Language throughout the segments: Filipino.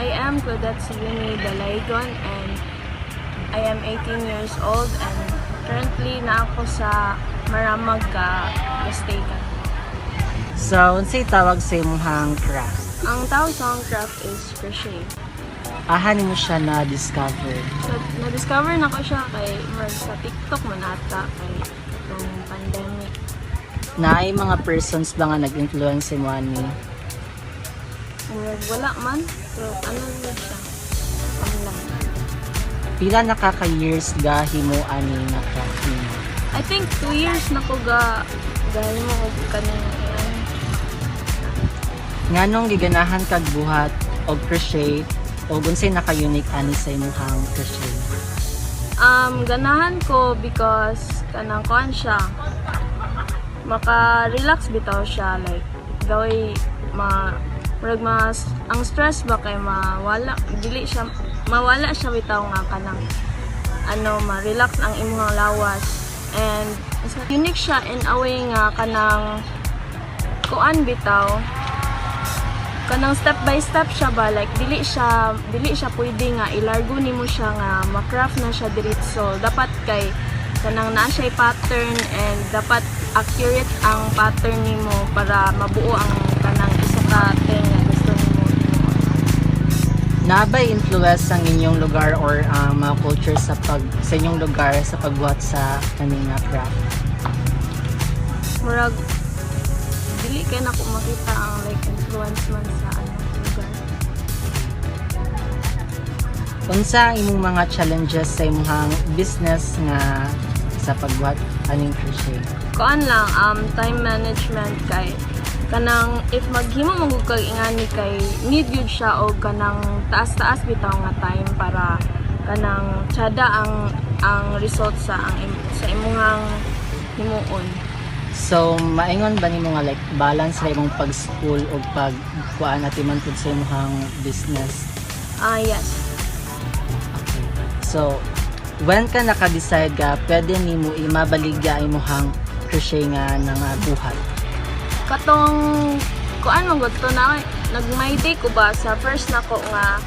I am Claudette Silvini Dalaygon and I am 18 years old and currently na ako sa Maramag, Pastagan. So, unsay tawag sa imong craft? Ang tawag sa akong craft is crochet. Ahan mo siya na-discover. So, na-discover na ko siya kay sa TikTok man ata kay itong pandemic. Naay mga persons ba nga nag-influence mo ani? Wala man, pero ano na siya? Online. Pila nakaka-years himo ani nga craft nimo? I think 2 years na ko gahimo ko kaning Nganong giganahan kag buhat og crochet o unsay naka-unique ani sa imong crochet? Ganahan ko because kanang kuan siya. Maka-relax bitaw siya, like gaway ang stress ba kay mawala siya bitaw nga kanang ma-relax ang imong lawas, and unique siya in a way nga kanang kuan bitaw kanang step by step siya ba, like dili siya pwede nga ilargo nimo siya nga ma-craft na siya diretso. Dapat kay kanang naa siya pattern and dapat accurate ang pattern nimo para mabuo ang kanang isa ka thing nga gusto nimo. Nabay influence ang inyong lugar or mga culture sa inyong lugar sa pagbuhat sa kaning craft? Murag dili kay nako makita ang like influence man sa lugar. Unsa ang imong mga challenges sa imong business nga sa pagbuhat aning crochet? Kuan lang, time management kay kanang if maghimo mo kag ingani kay need yun siya og kanang taas-taas bitaw nga time para kanang tsada ang result sa imong himuon. So, maingon ba nimo nga like balance ra imong pag-school o pag-kuan at man pud sa imong business? Yes. Okay. So, when ka naka-decide ka, pwede nimo imabaligya imong crochet nga buhat? Katong kuan mo gusto na nag-my day ko ba sa first nako nga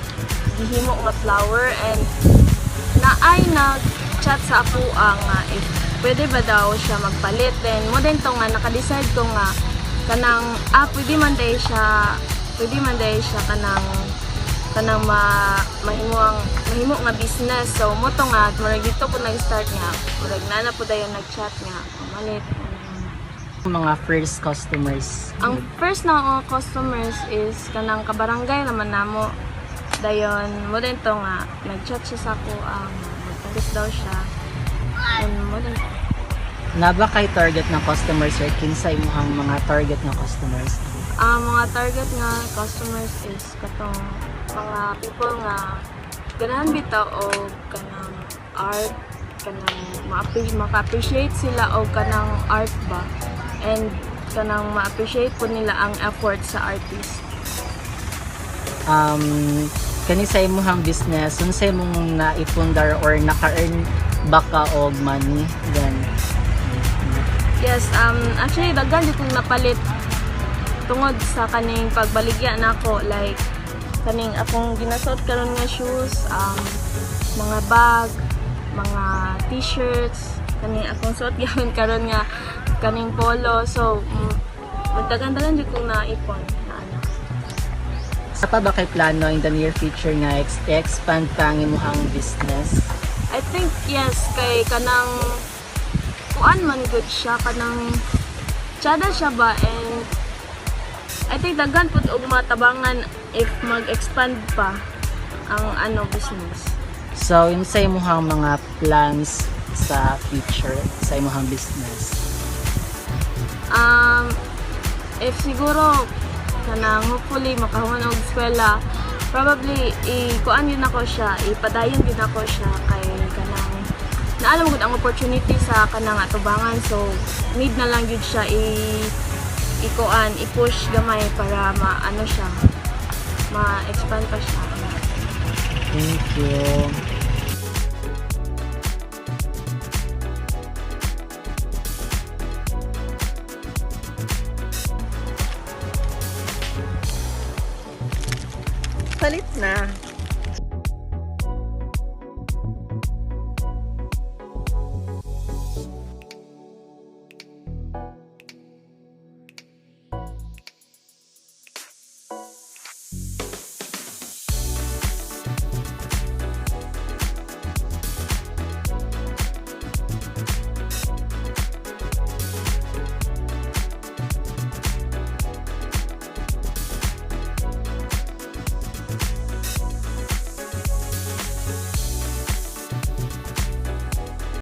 gihimo nga flower, and naay nag-chat sa ako nga if pwede ba daw siya magpalit. Then mo din to nga naka-decide ko nga kanang pwede man day siya kanang mahimo nga business. So mo to nga murag dito ko nag-start nga murag nana po dayon nag-chat nga malit. Mga first customers? Ang first na ako customers is kanang kabarangay naman namo. Dayon mo din to nga nag-chat siya sa ako magpalit daw siya. And mo din Naba kay target na customers or kinsa imong mga target na customers? Mga target nga customers is katong mga people nga ganahan bitaw o kanang art, kanang maka-appreciate sila o kanang art ba, and kanang ma-appreciate po nila ang effort sa artist. Kani sa imong business, unsay imong naipundar or naka-earn baka og money then? Yes, actually daghan jud kong napalit tungod sa kaning pagbaligya nako, like kaning akong ginasuot karon nga shoes, mga bag, mga t-shirts, kaning akong suot gyud karon nga kaning polo. So daghan-daghan jud kong naipon na ano. Sa pa ba kay plano in the near future nga expand pa ang imong business? I think yes, kay kanang kuan man good siya, kanang tsada siya ba, and I think daghan pud og matabangan if mag-expand pa ang business. So, yun sa imong mga plans sa future sa imong business? If siguro kanang hopefully makahuman og eskwela, probably kuan yun ako siya, ipadayon din ako siya kay kanang naalam gud ang opportunity sa kanang atubangan. So need na lang jud siya i-push gamay para ma-expand pa siya. Thank you. palit na.